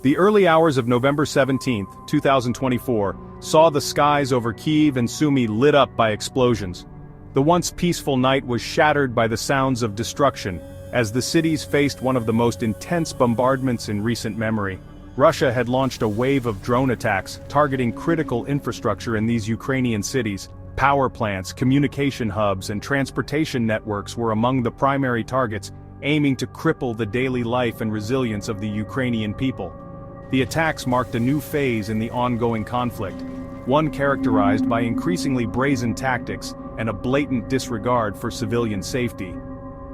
The early hours of November 17, 2024, saw the skies over Kyiv and Sumy lit up by explosions. The once peaceful night was shattered by the sounds of destruction, as the cities faced one of the most intense bombardments in recent memory. Russia had launched a wave of drone attacks targeting critical infrastructure in these Ukrainian cities. Power plants, communication hubs, and transportation networks were among the primary targets, aiming to cripple the daily life and resilience of the Ukrainian people. The attacks marked a new phase in the ongoing conflict, one characterized by increasingly brazen tactics and a blatant disregard for civilian safety.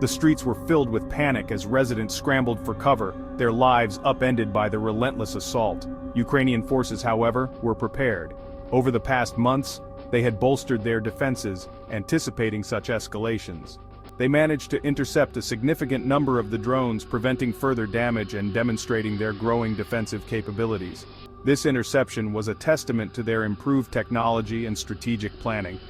The streets were filled with panic as residents scrambled for cover, their lives upended by the relentless assault. Ukrainian forces, however, were prepared. Over the past months, they had bolstered their defenses, anticipating such escalations. They managed to intercept a significant number of the drones, preventing further damage and demonstrating their growing defensive capabilities. This interception was a testament to their improved technology and strategic planning.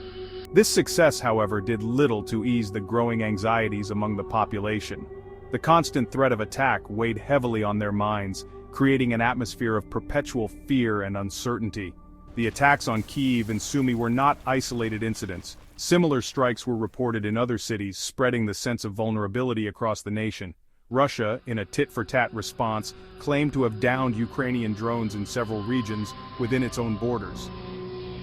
This success, however, did little to ease the growing anxieties among the population. The constant threat of attack weighed heavily on their minds, creating an atmosphere of perpetual fear and uncertainty. The attacks on Kyiv and Sumy were not isolated incidents. Similar strikes were reported in other cities, spreading the sense of vulnerability across the nation. Russia, in a tit-for-tat response, claimed to have downed Ukrainian drones in several regions within its own borders.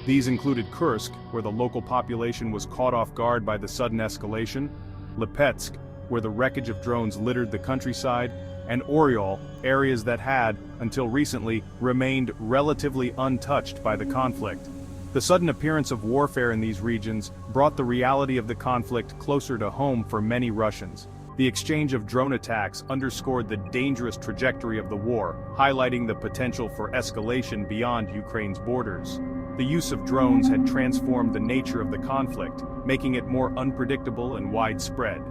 These included Kursk, where the local population was caught off guard by the sudden escalation, Lipetsk, where the wreckage of drones littered the countryside, and Oryol, areas that had, until recently, remained relatively untouched by the conflict. The sudden appearance of warfare in these regions brought the reality of the conflict closer to home for many Russians. The exchange of drone attacks underscored the dangerous trajectory of the war, highlighting the potential for escalation beyond Ukraine's borders. The use of drones had transformed the nature of the conflict, making it more unpredictable and widespread.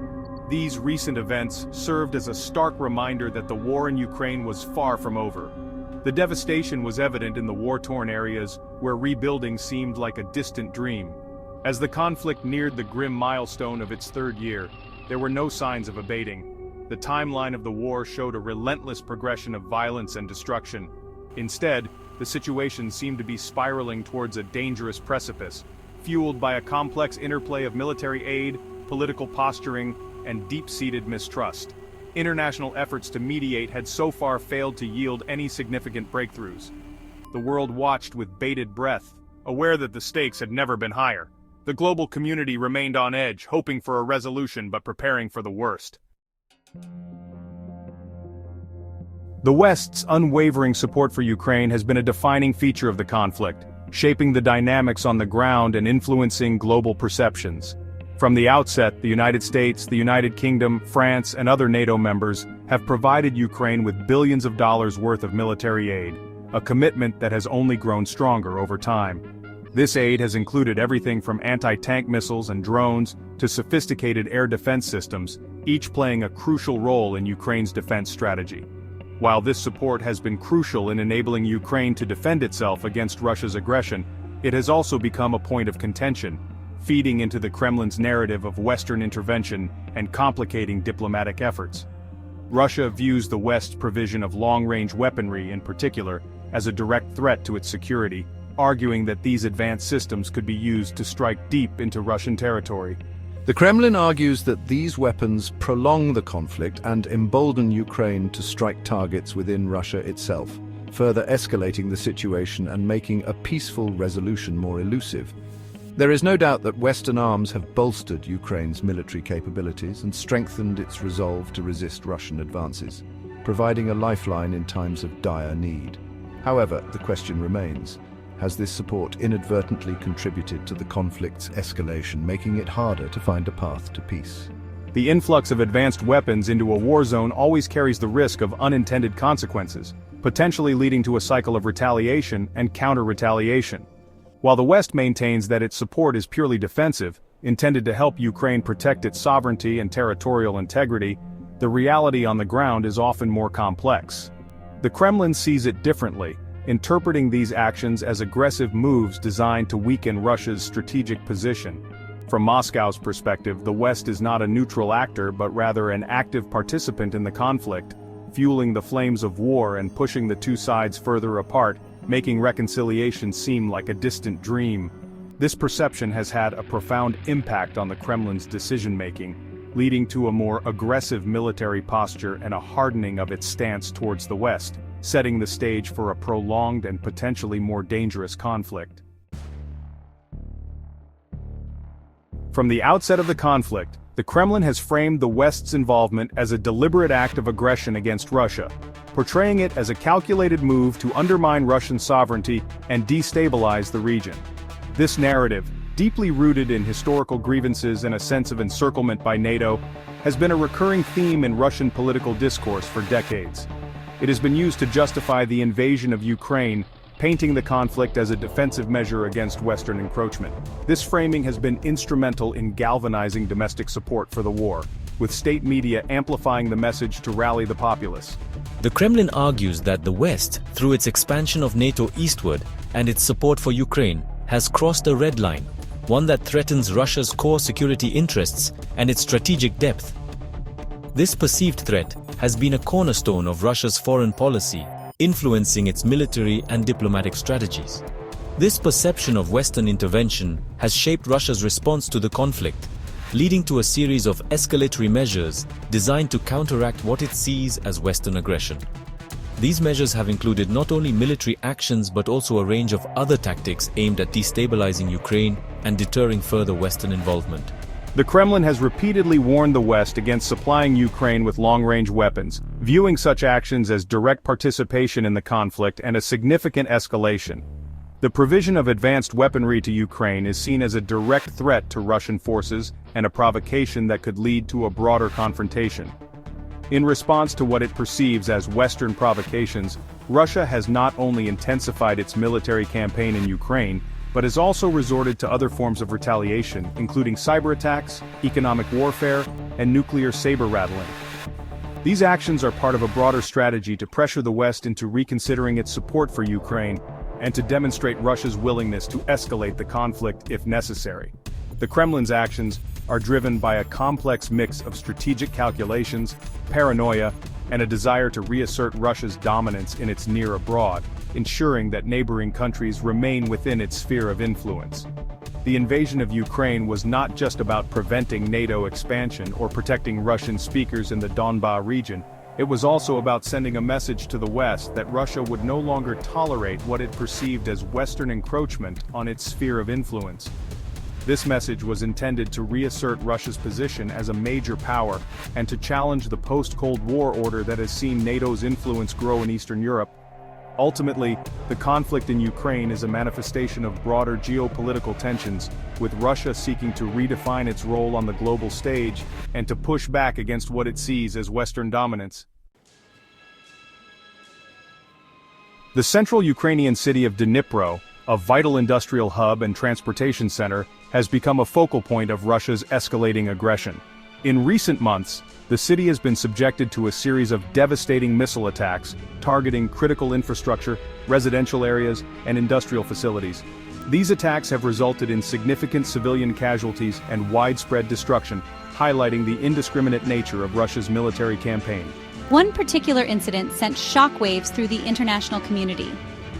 These recent events served as a stark reminder that the war in Ukraine was far from over. The devastation was evident in the war-torn areas, where rebuilding seemed like a distant dream. As the conflict neared the grim milestone of its third year, there were no signs of abating. The timeline of the war showed a relentless progression of violence and destruction. Instead, the situation seemed to be spiraling towards a dangerous precipice, fueled by a complex interplay of military aid, political posturing, and deep-seated mistrust. International efforts to mediate had so far failed to yield any significant breakthroughs. The world watched with bated breath, aware that the stakes had never been higher. The global community remained on edge, hoping for a resolution but preparing for the worst. The West's unwavering support for Ukraine has been a defining feature of the conflict, shaping the dynamics on the ground and influencing global perceptions. From the outset, the United States, the United Kingdom, France, and other NATO members have provided Ukraine with billions of dollars worth of military aid, a commitment that has only grown stronger over time. This aid has included everything from anti-tank missiles and drones to sophisticated air defense systems, each playing a crucial role in Ukraine's defense strategy. While this support has been crucial in enabling Ukraine to defend itself against Russia's aggression, it has also become a point of contention, feeding into the Kremlin's narrative of Western intervention and complicating diplomatic efforts. Russia views the West's provision of long-range weaponry in particular as a direct threat to its security, arguing that these advanced systems could be used to strike deep into Russian territory. The Kremlin argues that these weapons prolong the conflict and embolden Ukraine to strike targets within Russia itself, further escalating the situation and making a peaceful resolution more elusive. There is no doubt that Western arms have bolstered Ukraine's military capabilities and strengthened its resolve to resist Russian advances, providing a lifeline in times of dire need. However, the question remains, has this support inadvertently contributed to the conflict's escalation, making it harder to find a path to peace? The influx of advanced weapons into a war zone always carries the risk of unintended consequences, potentially leading to a cycle of retaliation and counter-retaliation. While the West maintains that its support is purely defensive, intended to help Ukraine protect its sovereignty and territorial integrity, the reality on the ground is often more complex. The Kremlin sees it differently, interpreting these actions as aggressive moves designed to weaken Russia's strategic position. From Moscow's perspective, the West is not a neutral actor but rather an active participant in the conflict, fueling the flames of war and pushing the two sides further apart, making reconciliation seem like a distant dream. This perception has had a profound impact on the Kremlin's decision-making, leading to a more aggressive military posture and a hardening of its stance towards the West, setting the stage for a prolonged and potentially more dangerous conflict. From the outset of the conflict, the Kremlin has framed the West's involvement as a deliberate act of aggression against Russia, portraying it as a calculated move to undermine Russian sovereignty and destabilize the region. This narrative, deeply rooted in historical grievances and a sense of encirclement by NATO, has been a recurring theme in Russian political discourse for decades. It has been used to justify the invasion of Ukraine, painting the conflict as a defensive measure against Western encroachment. This framing has been instrumental in galvanizing domestic support for the war, with state media amplifying the message to rally the populace. The Kremlin argues that the West, through its expansion of NATO eastward and its support for Ukraine, has crossed a red line, one that threatens Russia's core security interests and its strategic depth. This perceived threat has been a cornerstone of Russia's foreign policy, influencing its military and diplomatic strategies. This perception of Western intervention has shaped Russia's response to the conflict, leading to a series of escalatory measures designed to counteract what it sees as Western aggression. These measures have included not only military actions but also a range of other tactics aimed at destabilizing Ukraine and deterring further Western involvement. The Kremlin has repeatedly warned the West against supplying Ukraine with long-range weapons, viewing such actions as direct participation in the conflict and a significant escalation. The provision of advanced weaponry to Ukraine is seen as a direct threat to Russian forces and a provocation that could lead to a broader confrontation. In response to what it perceives as Western provocations, Russia has not only intensified its military campaign in Ukraine, but has also resorted to other forms of retaliation, including cyber attacks, economic warfare, and nuclear saber-rattling. These actions are part of a broader strategy to pressure the West into reconsidering its support for Ukraine, and to demonstrate Russia's willingness to escalate the conflict if necessary. The Kremlin's actions are driven by a complex mix of strategic calculations, paranoia, and a desire to reassert Russia's dominance in its near abroad, ensuring that neighboring countries remain within its sphere of influence. The invasion of Ukraine was not just about preventing NATO expansion or protecting Russian speakers in the Donbas region, it was also about sending a message to the West that Russia would no longer tolerate what it perceived as Western encroachment on its sphere of influence. This message was intended to reassert Russia's position as a major power and to challenge the post-Cold War order that has seen NATO's influence grow in Eastern Europe. Ultimately, the conflict in Ukraine is a manifestation of broader geopolitical tensions, with Russia seeking to redefine its role on the global stage and to push back against what it sees as Western dominance. The central Ukrainian city of Dnipro, a vital industrial hub and transportation center, has become a focal point of Russia's escalating aggression. In recent months, the city has been subjected to a series of devastating missile attacks, targeting critical infrastructure, residential areas, and industrial facilities. These attacks have resulted in significant civilian casualties and widespread destruction, highlighting the indiscriminate nature of Russia's military campaign. One particular incident sent shockwaves through the international community.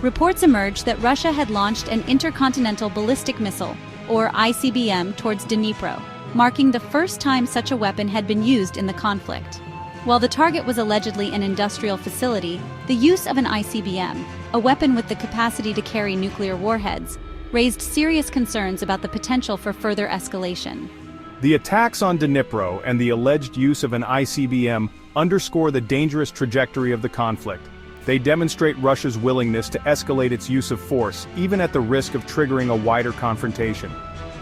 Reports emerged that Russia had launched an intercontinental ballistic missile, or ICBM, towards Dnipro, marking the first time such a weapon had been used in the conflict. While the target was allegedly an industrial facility, the use of an ICBM, a weapon with the capacity to carry nuclear warheads, raised serious concerns about the potential for further escalation. The attacks on Dnipro and the alleged use of an ICBM underscore the dangerous trajectory of the conflict. They demonstrate Russia's willingness to escalate its use of force, even at the risk of triggering a wider confrontation.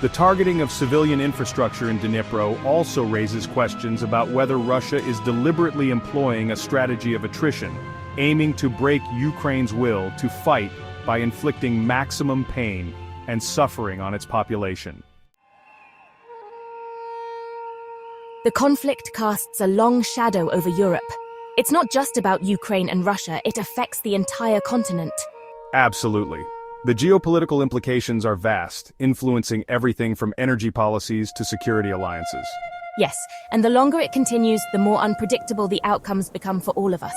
The targeting of civilian infrastructure in Dnipro also raises questions about whether Russia is deliberately employing a strategy of attrition, aiming to break Ukraine's will to fight by inflicting maximum pain and suffering on its population. The conflict casts a long shadow over Europe. It's not just about Ukraine and Russia, it affects the entire continent. Absolutely. The geopolitical implications are vast, influencing everything from energy policies to security alliances. Yes, and the longer it continues, the more unpredictable the outcomes become for all of us.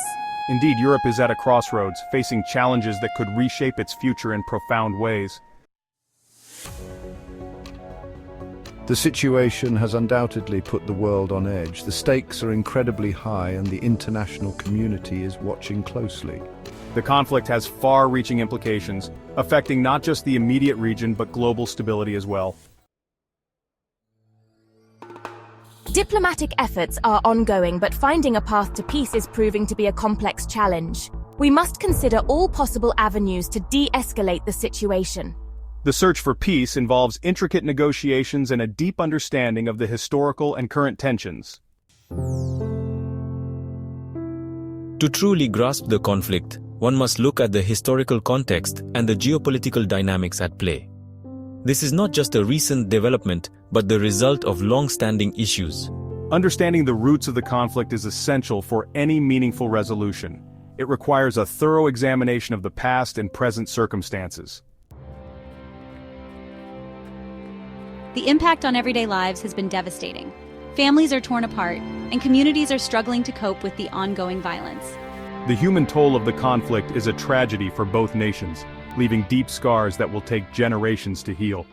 Indeed, Europe is at a crossroads, facing challenges that could reshape its future in profound ways. The situation has undoubtedly put the world on edge. The stakes are incredibly high and the international community is watching closely. The conflict has far-reaching implications, affecting not just the immediate region but global stability as well. Diplomatic efforts are ongoing, but finding a path to peace is proving to be a complex challenge. We must consider all possible avenues to de-escalate the situation. The search for peace involves intricate negotiations and a deep understanding of the historical and current tensions. To truly grasp the conflict, one must look at the historical context and the geopolitical dynamics at play. This is not just a recent development, but the result of long-standing issues. Understanding the roots of the conflict is essential for any meaningful resolution. It requires a thorough examination of the past and present circumstances. The impact on everyday lives has been devastating. Families are torn apart, and communities are struggling to cope with the ongoing violence. The human toll of the conflict is a tragedy for both nations, leaving deep scars that will take generations to heal.